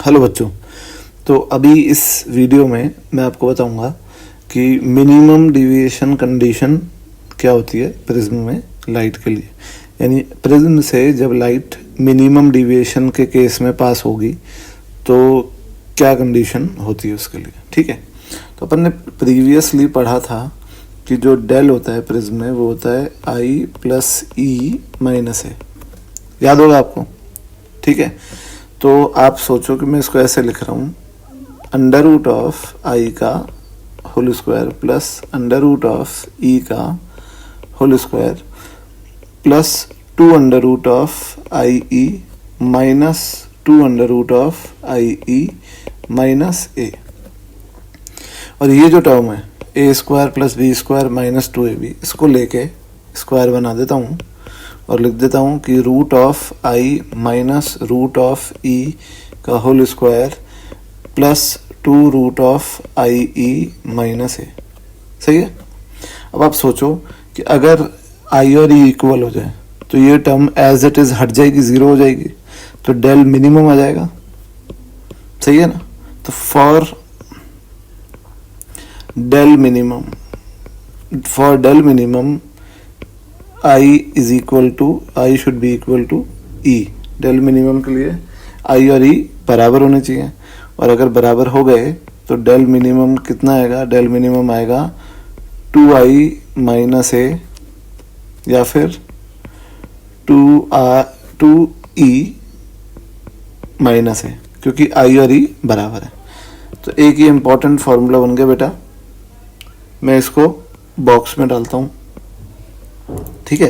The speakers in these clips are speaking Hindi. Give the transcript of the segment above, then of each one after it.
हेलो बच्चों। तो अभी इस वीडियो में मैं आपको बताऊंगा कि मिनिमम डिविएशन कंडीशन क्या होती है प्रिज्म में लाइट के लिए। यानी प्रिज्म से जब लाइट मिनिमम डिविएशन के केस में पास होगी तो क्या कंडीशन होती है उसके लिए। ठीक है, तो अपन ने प्रीवियसली पढ़ा था कि जो डेल होता है प्रिज्म में वो होता है आई प्लस ई माइनस ए। याद होगा आपको? ठीक है, तो आप सोचो कि मैं इसको ऐसे लिख रहा हूँ, अंडर रूट ऑफ आई का whole square plus under root of E का whole square plus 2 under root of I E minus 2 under root of I E minus A. और ये जो टर्म है A square plus B square minus 2ab, इसको लेके स्क्वायर बना देता हूँ और लिख देता हूँ कि root of I minus root of E का whole square plus 2 root of I E minus A. सही है। अब आप सोचो कि अगर आई और ई इक्वल हो जाए तो ये टर्म एज इट इज हट जाएगी, जीरो हो जाएगी, तो डेल मिनिमम आ जाएगा। सही है ना। तो for del minimum I is equal to, I should be equal to E. Del minimum के लिए आई और ई बराबर होने चाहिए, और अगर बराबर हो गए तो डेल मिनिमम कितना आएगा? डेल मिनिमम आएगा 2i माइनस ए या फिर 2e माइनस ए, क्योंकि आई और ई बराबर है। तो एक ही इंपॉर्टेंट फॉर्मूला बन गया बेटा, मैं इसको बॉक्स में डालता हूँ। ठीक है,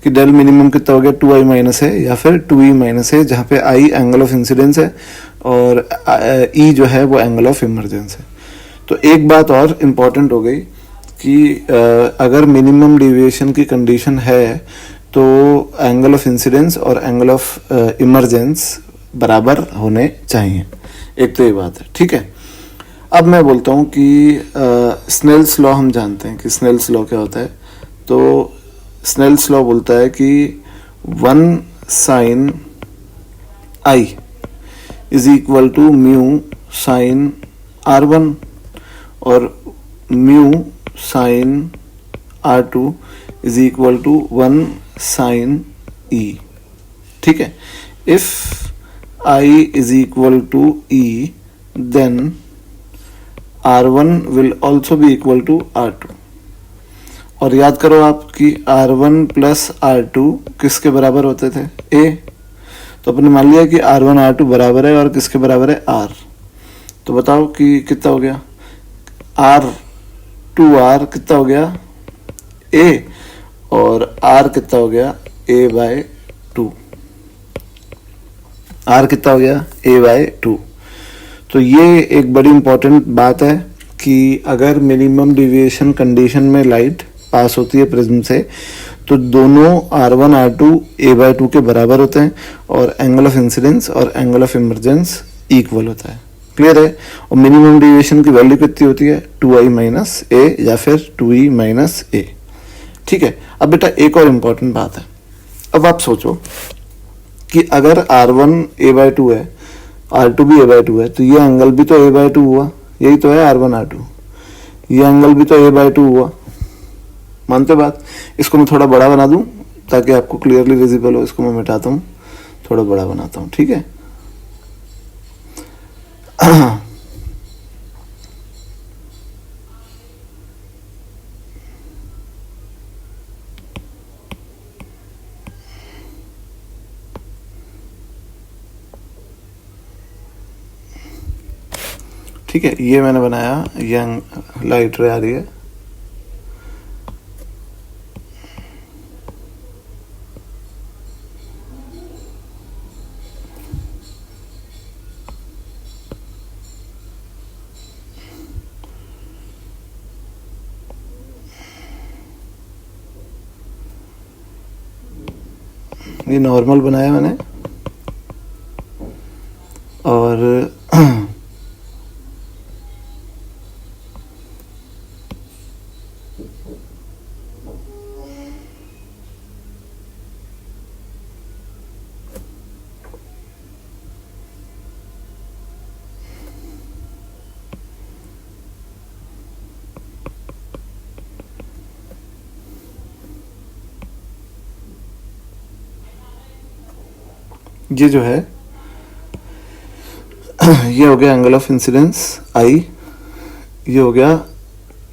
कि डेल मिनिमम कितना हो गया? 2i माइनस है या फिर 2e माइनस है, जहाँ पे i एंगल ऑफ इंसिडेंस है और e जो है वो एंगल ऑफ इमरजेंस है। तो एक बात और इम्पॉर्टेंट हो गई कि अगर मिनिमम डिविएशन की कंडीशन है तो एंगल ऑफ इंसिडेंस और एंगल ऑफ इमरजेंस बराबर होने चाहिए। एक तो ये बात है। ठीक है, अब मैं बोलता हूँ कि स्नेल्स लॉ हम जानते हैं कि स्नेल्स लॉ क्या होता है। तो स्नेल्स लॉ बोलता है कि 1 sign I is equal to mu sign R1 और mu sign R2 is equal to 1 sign E। ठीक है, if I is equal to E then R1 will also be equal to R2। और याद करो आप कि R1 प्लस R2 किसके बराबर होते थे? A। तो अपने मान लिया कि R1 R2 बराबर है और किसके बराबर है? R। तो बताओ कि कितना हो गया? R2R कितना हो गया? A। और R कितना हो गया? A/2। R कितना हो गया? A/2। तो ये एक बड़ी इंपॉर्टेंट बात है कि अगर मिनिमम डिविएशन कंडीशन में लाइट पास होती है प्रिज्म से तो दोनों R1 R2 A/2 के बराबर होते हैं और एंगल ऑफ इंसिडेंस और एंगल ऑफ इमरजेंस इक्वल होता है। क्लियर है। और मिनिमम डिविएशन की वैल्यू कितनी होती है? 2i माइनस ए या फिर 2e माइनस ए। ठीक है, अब बेटा एक और इम्पॉर्टेंट बात है। अब आप सोचो कि अगर R1 A/2 है, R2 भी A/2 है, तो ये एंगल भी तो A/2 हुआ। यही तो है R1 R2, ये एंगल भी तो A/2 हुआ। मानते बात? इसको मैं थोड़ा बड़ा बना दूं ताकि आपको क्लियरली विजिबल हो। इसको मैं मिटाता हूं, थोड़ा बड़ा बनाता हूं। ठीक है, ठीक है, ये मैंने बनाया, ये लाइट रे आ रही है। ये नॉर्मल बनाया मैंने और ये जो है ये हो गया एंगल ऑफ इंसिडेंस आई, ये हो गया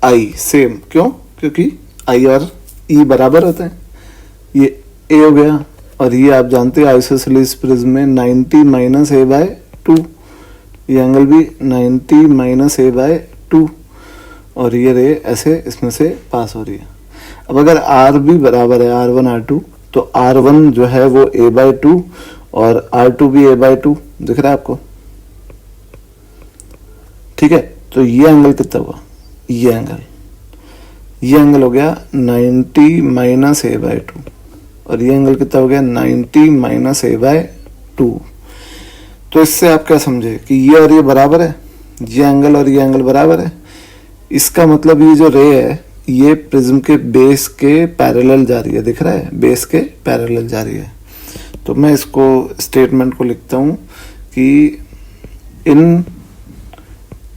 आई सेम, क्यों? क्योंकि आई और ई बराबर होते हैं। ये ए हो गया, और ये आप जानते हैं आइसोसेलेस प्रिज्म में 90 माइनस ए बाय 2, ये एंगल भी 90 माइनस ए बाय 2, और ये रे ऐसे इसमें से पास हो रही है। अब अगर आर भी बराबर है R1 R2, तो R1 जो है वो a बाय 2 और R2 भी a बाय 2, दिख रहा है आपको? ठीक है, तो ये एंगल कितना हुआ? ये एंगल हो गया 90 माइनस ए बाय 2, और ये एंगल कितना हो गया? 90 माइनस ए बाय 2। तो इससे आप क्या समझे कि ये और ये बराबर है, ये एंगल और ये एंगल बराबर है। इसका मतलब ये जो रे है ये प्रिज्म के बेस के पैरेलल जा रही है, दिख रहा है? बेस के पैरेलल जा रही है। तो मैं इसको स्टेटमेंट को लिखता हूं कि in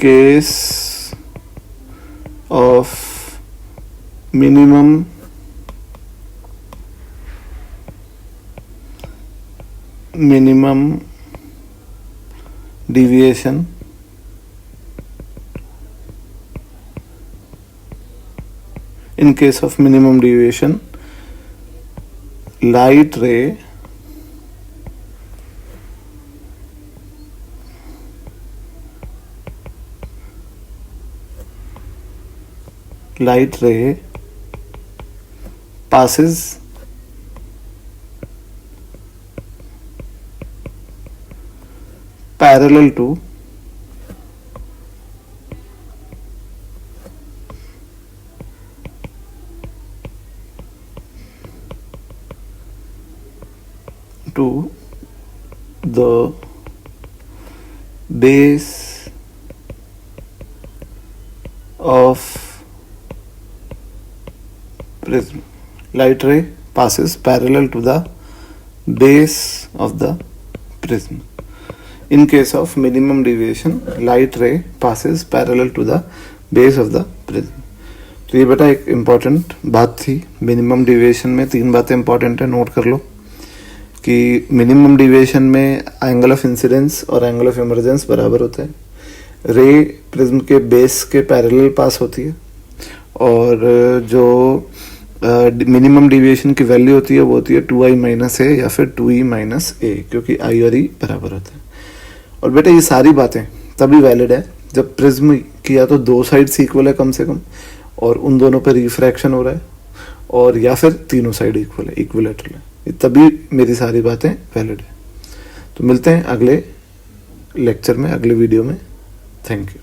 case of minimum deviation in case of minimum deviation, light ray passes parallel to the base of prism. Light ray passes parallel to the base of the prism. In case of minimum deviation, light ray passes parallel to the base of the prism. तो ये बेटा एक इम्पॉर्टेंट बात थी। मिनिमम डिविएशन में 3 बातें इंपॉर्टेंट है, नोट कर लो कि मिनिमम डिविएशन में एंगल ऑफ इंसिडेंस और एंगल ऑफ इमर्जेंस बराबर होता है, रे प्रिज्म के बेस के पैरेलल पास होती है, और जो मिनिमम डिविएशन की वैल्यू होती है वो होती है 2i माइनस ए या फिर 2e माइनस ए, क्योंकि आई और ई बराबर होता है। और बेटा ये सारी बातें तभी वैलिड है जब प्रिज्म की या तो 2 साइड्स इक्वल है कम से कम, और उन दोनों पर रिफ्रैक्शन हो रहा है, और या फिर तीनों साइड इक्वल है, इक्विलेटरल है, तभी मेरी सारी बातें वैलिड है। तो मिलते हैं अगले लेक्चर में, अगले वीडियो में। Thank you.